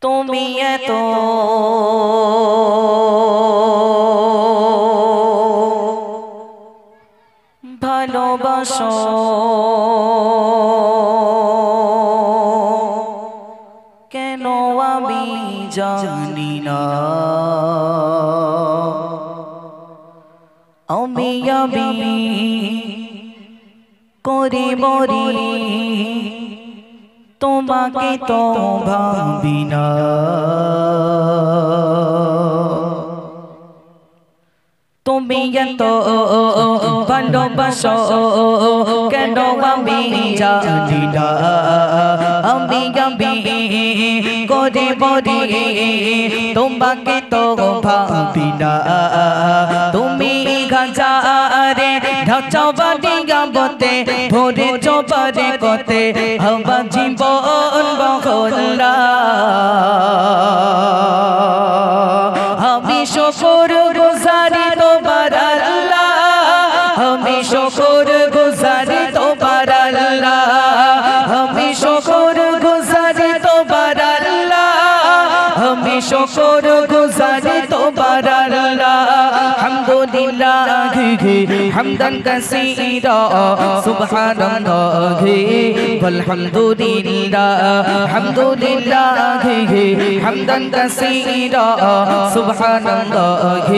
তুমি এত ভালোবাসো কেন আমি জানি না আমি করে মরি তোমাকে তো ভাবি না তুমি এত ভালোবাসো কেন আমি জানি না আমি করে মরি তোমাকে তো ভাবি না তুমি গাজারে ঢাচাবাড়ি গাবতে ভোরে চবারে কতে আমার জীবন বহলা আমি শুকর গুজারি তোমার আল্লাহ আমি শুকর গুজারি তোমার আল্লাহ আমি শুকর গুজারি তোমার আল্লাহ আমি শুকর গুজারি তোমার আল্লাহ আলহামদুলিল্লাহ হামদান কাসীরা সুবহানাল্লাহ আলহামদুলিল্লাহ হামদুলিল্লাহ হামদান কাসীরা সুবহানাল্লাহ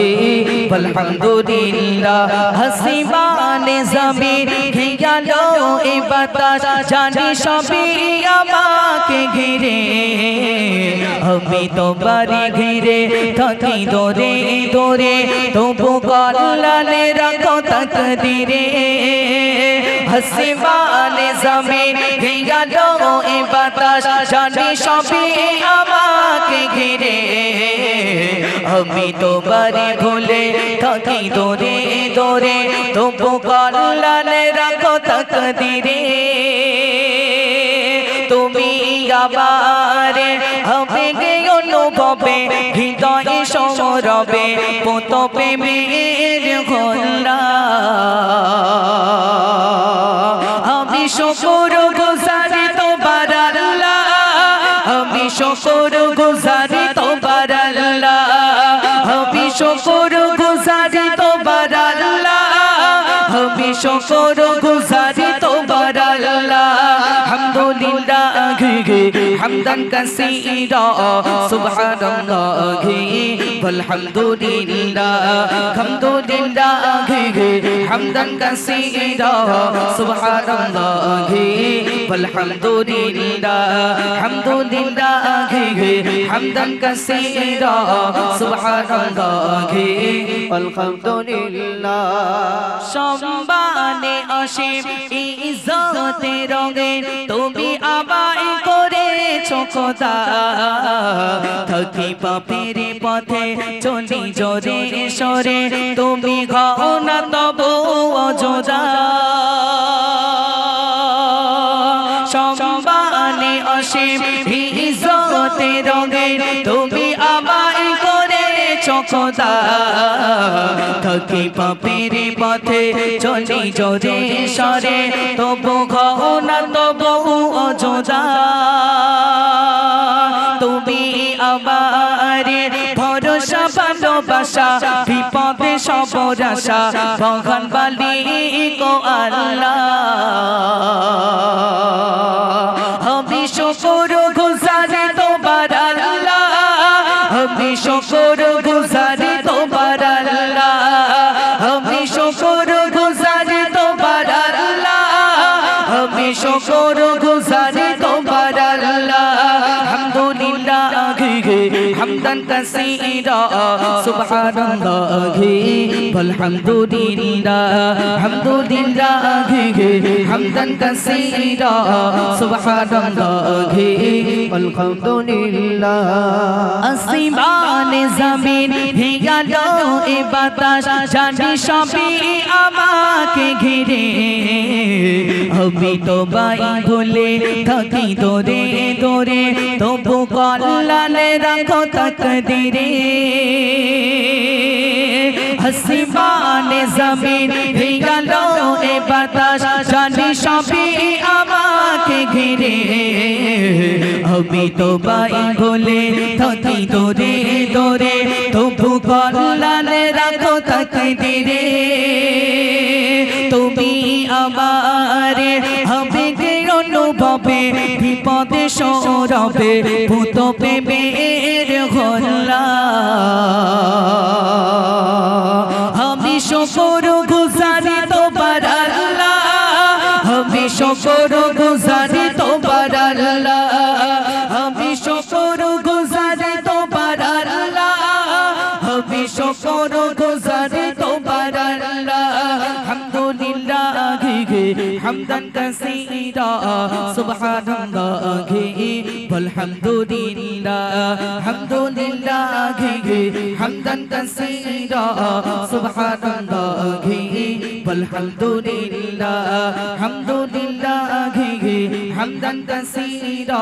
আলহামদুলিল্লাহ হাসিবানে জমিন ঘিয়ালো এই বাতাস জানি সবই আমাকে ঘিরে আমি তোমারে ঘিরে থাকি দরে দরে তবু কল্যাণে রাখো তাকদীরে হাসিবানে জমিন ঘিয়ালো এই বাতাস জানি সবই আমাকে ঘিরে আমি তোমারে ভুলে থাকি দরে দরে তবু কল্যাণে রাখো তাকদীরে তুমি আবারে হবে গে অনুভবে হৃদয়ে সৌরভে পত প্রেমের ঘোলা আমি শুকর গুজারি তোমার আল্লাহ আমি শুকর গুজারি তোমার আল্লাহ আমি শুকর গুজারি তোমার আল্লাহ আমি শুকর গুজারি তোমার আল্লাহ আলহামদুলিল্লাহ হামদান কাসীরা সুবহানাল্লাহ আলহামদুলিল্লাহ হামদুলিল্লাহ হামদান কাসীরা সুবহানাল্লাহ আলহামদুলিল্লাহ হামদুলিল্লাহ হামদান কাসীরা সুবহানাল্লাহ আলহামদুলিল্লাহ সম্মানে অসীম ইজ্জতে রঙে তুমি আমায় করেছো খোদা থাকি পাপের পথে চলি জোরে সরে তুমি ঘনা তবু অযোধা সম্মানে অসীম ইজ্জতে রঙে তুমি আমায় করেছো খোদা থাকি পাপের পথে চলি জোরে সরে তবু ঘনা তবু অযোধা তুমি আমার ভরসা ভালোবাসা বিপদে সবর আশা ভগবান মালিক ও আল্লাহ আমি শুকর গুজারি তোমার আল্লাহ আমি শুকর গুজারি তোমার আল্লাহ আমি শুকর গুজারি তোমার আল্লাহ আমি শুকর গুজারি তোমার আল্লাহ আলহামদুলিল্লাহ হামদান কাসীরা সুবহানাল্লাহ আলহামদুলিল্লাহ হামদুলিল্লাহ হামদান কাসীরা সুবহানাল্লাহ আলহামদুলিল্লাহ আসমানে জমিন হিয়ালো এ বাতাস জানি সবই আমাকে ঘিরে আমি তোমায় ভুলে থাকি দরে দরে তবু কল্যাণে রাখো তাকদীরে আসমানে জমিন হিয়ালো এ বাতাস জানি সবই আমাকে আমাকে ঘিরে আমি তো পাই বলে থাকি দূরে দূরে তবু কল্যাণ রাখো তাকদীরে তুমি আমার আবেগের অনুভবে বিপদে সৌরভে ভূত প্রেমের হল্লা আমি শুকর গুজারি তোমার আল্লাহ আমি শুকর গুজারি তোমার আল্লাহ আমি শুকর গুজারি তোমার আল্লাহ আমি শুকর গুজারি তোমার আল্লাহ আলহামদুলিল্লাহ হামদান কাসীরা সুবহানাল্লাহ walhamdulillah alhamdulillah hamdan kaseera subhanallah walhamdulillah alhamdulillah hamdan kaseera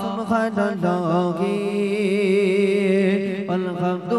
subhanallah walhamdulillah